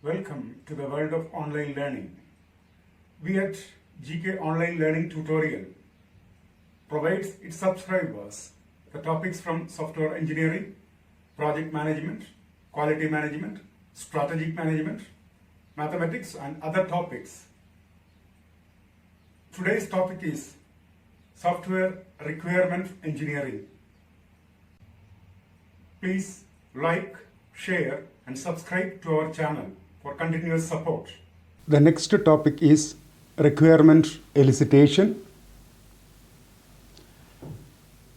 Welcome to the world of online learning. We at GK Online Learning Tutorial provides its subscribers the topics from software engineering, project management, quality management, strategic management, mathematics and other topics. Today's topic is software requirement engineering. Please like, share and subscribe to our channel for continuous support. The next topic is requirement elicitation.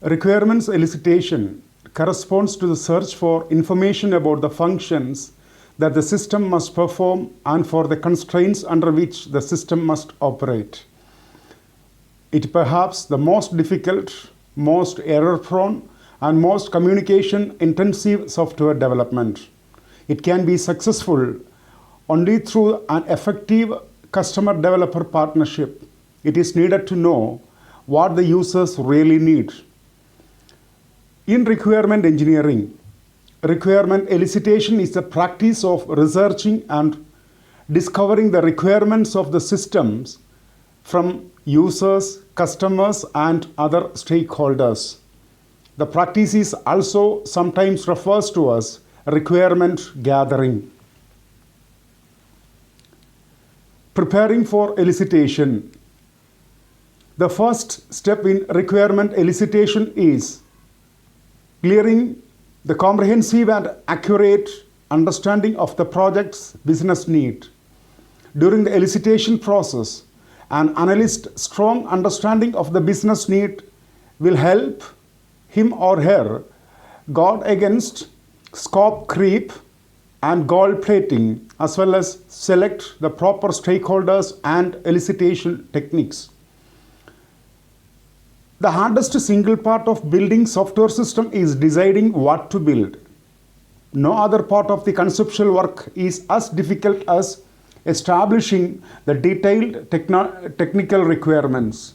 Requirements elicitation corresponds to the search for information about the functions that the system must perform and for the constraints under which the system must operate. It perhaps the most difficult, most error-prone, and most communication-intensive software development. It can be successful only through an effective customer-developer partnership. It is needed to know what the users really need. In requirement engineering, requirement elicitation is the practice of researching and discovering the requirements of the systems from users, customers, and other stakeholders. The practice is also sometimes refers to as requirement gathering. Preparing for elicitation. The first step in requirement elicitation is clearing the comprehensive and accurate understanding of the project's business need. During the elicitation process, an analyst's strong understanding of the business need will help him or her guard against scope creep and gold plating, as well as select the proper stakeholders and elicitation techniques. The hardest single part of building software system is deciding what to build. No other part of the conceptual work is as difficult as establishing the detailed technical requirements,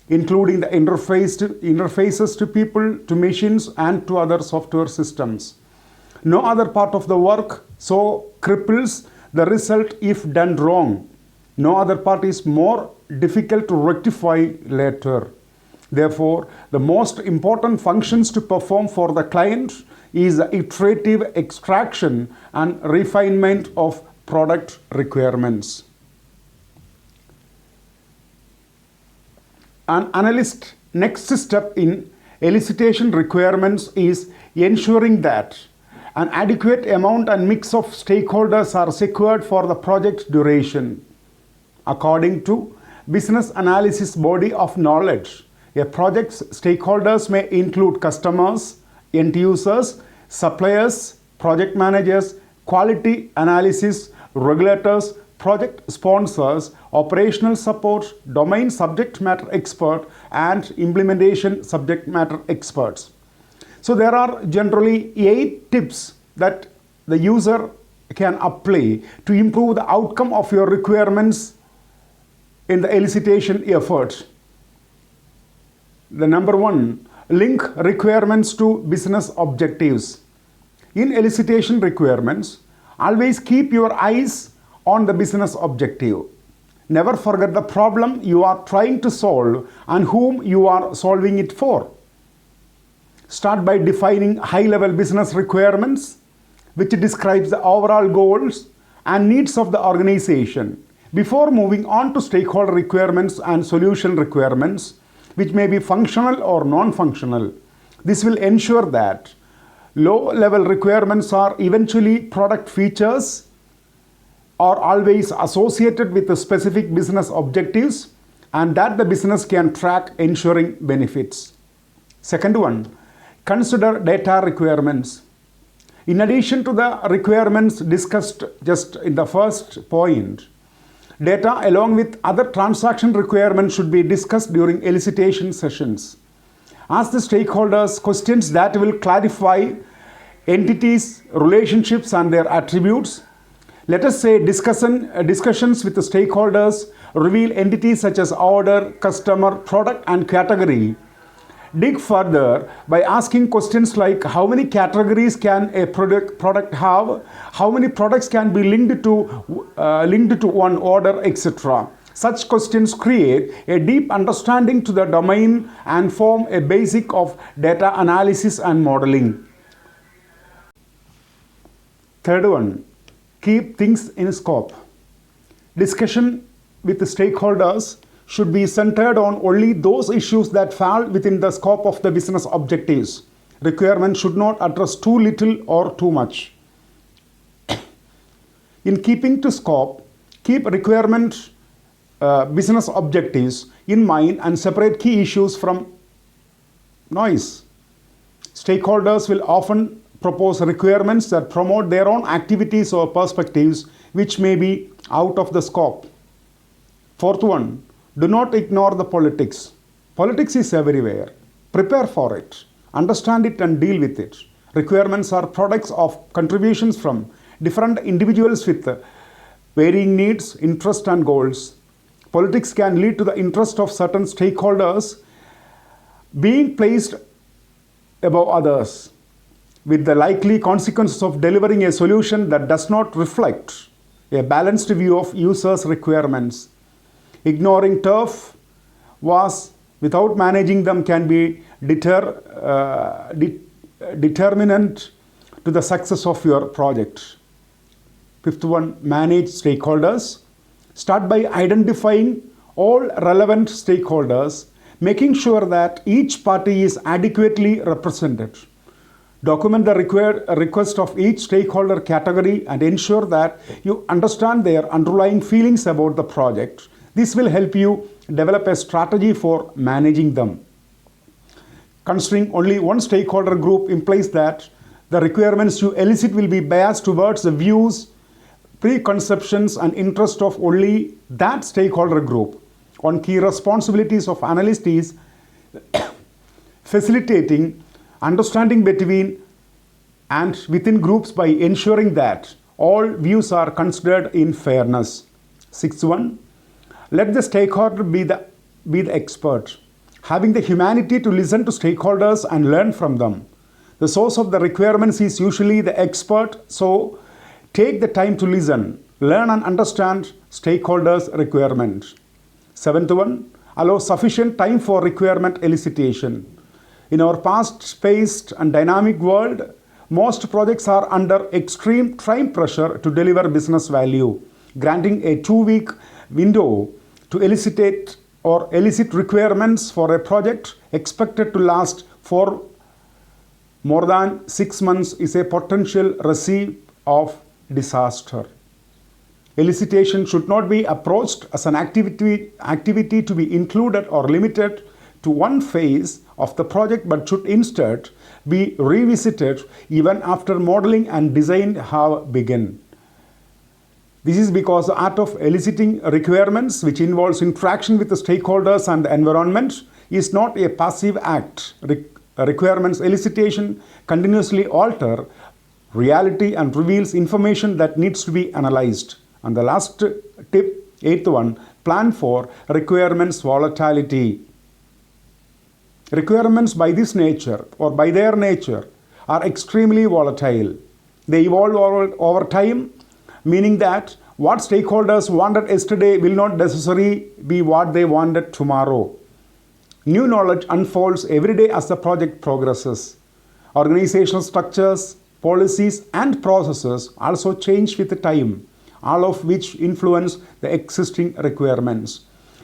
including the interfaces to people, to machines, and to other software systems. No other part of the work so cripples the result if done wrong. No other part is more difficult to rectify later. Therefore, the most important functions to perform for the client is the iterative extraction and refinement of product requirements. An analyst's next step in elicitation requirements is ensuring that an adequate amount and mix of stakeholders are secured for the project duration. According to business analysis body of knowledge, a project's stakeholders may include customers, end users, suppliers, project managers, quality analysis, regulators, project sponsors, operational support, domain subject matter expert, and implementation subject matter experts. So there are generally 8 tips that the user can apply to improve the outcome of your requirements in the elicitation effort. The number 1, link requirements to business objectives. In elicitation requirements, always keep your eyes on the business objective. Never forget the problem you are trying to solve and whom you are solving it for. Start by defining high-level business requirements, which describes the overall goals and needs of the organization, before moving on to stakeholder requirements and solution requirements, which may be functional or non-functional. This will ensure that low-level requirements are eventually product features are always associated with the specific business objectives and that the business can track, ensuring benefits. Second one, consider data requirements. In addition to the requirements discussed just in the first point, data along with other transaction requirements should be discussed during elicitation sessions. Ask the stakeholders questions that will clarify entities, relationships, and their attributes. Let us say discussions with the stakeholders reveal entities such as order, customer, product, and category. Dig further by asking questions like how many categories can a product have, how many products can be linked to one order, etc. Such questions create a deep understanding to the domain and form a basic of data analysis and modeling. Third one, keep things in scope. Discussion with the stakeholders should be centered on only those issues that fall within the scope of the business objectives. Requirements should not address too little or too much. In keeping to scope, keep requirement business objectives in mind and separate key issues from noise. Stakeholders will often propose requirements that promote their own activities or perspectives which may be out of the scope. Fourth one, do not ignore the politics. Politics is everywhere. Prepare for it. Understand it and deal with it. Requirements are products of contributions from different individuals with varying needs, interests, and goals. Politics can lead to the interest of certain stakeholders being placed above others, with the likely consequences of delivering a solution that does not reflect a balanced view of users' requirements. Ignoring turf wars without managing them can be determinant to the success of your project. Fifth one, manage stakeholders. Start by identifying all relevant stakeholders, making sure that each party is adequately represented. Document the request of each stakeholder category and ensure that you understand their underlying feelings about the project. This will help you develop a strategy for managing them. Considering only one stakeholder group implies that the requirements you elicit will be biased towards the views, preconceptions, and interests of only that stakeholder group. One key responsibilities of analyst is facilitating understanding between and within groups by ensuring that all views are considered in fairness. Sixth one, let the stakeholder be the expert, having the humanity to listen to stakeholders and learn from them. The source of the requirements is usually the expert, so take the time to listen, learn and understand stakeholders' requirements. Seventh one, allow sufficient time for requirement elicitation. In our fast-paced and dynamic world, most projects are under extreme time pressure to deliver business value. Granting a 2-week window to elicit requirements for a project expected to last for more than 6 months is a potential recipe of disaster. Elicitation should not be approached as an activity to be included or limited to one phase of the project, but should instead be revisited even after modeling and design have begun. This is because the art of eliciting requirements, which involves interaction with the stakeholders and the environment, is not a passive act. Requirements elicitation continuously alter reality and reveals information that needs to be analyzed. And the last tip, eighth one, plan for requirements volatility. Requirements by their nature are extremely volatile. They evolve over time, meaning that what stakeholders wanted yesterday will not necessarily be what they wanted tomorrow. New knowledge unfolds every day as the project progresses. Organizational structures, policies, and processes also change with time, all of which influence the existing requirements.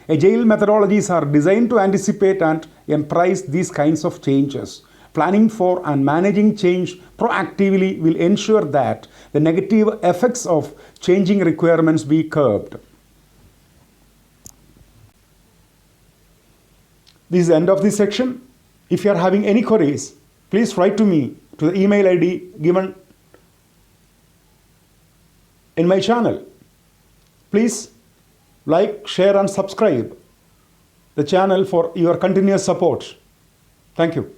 Agile methodologies are designed to anticipate and embrace these kinds of changes. Planning for and managing change proactively will ensure that the negative effects of changing requirements be curbed. This is the end of this section. If you are having any queries, please write to me to the email ID given in my channel. Please like, share and subscribe the channel for your continuous support. Thank you.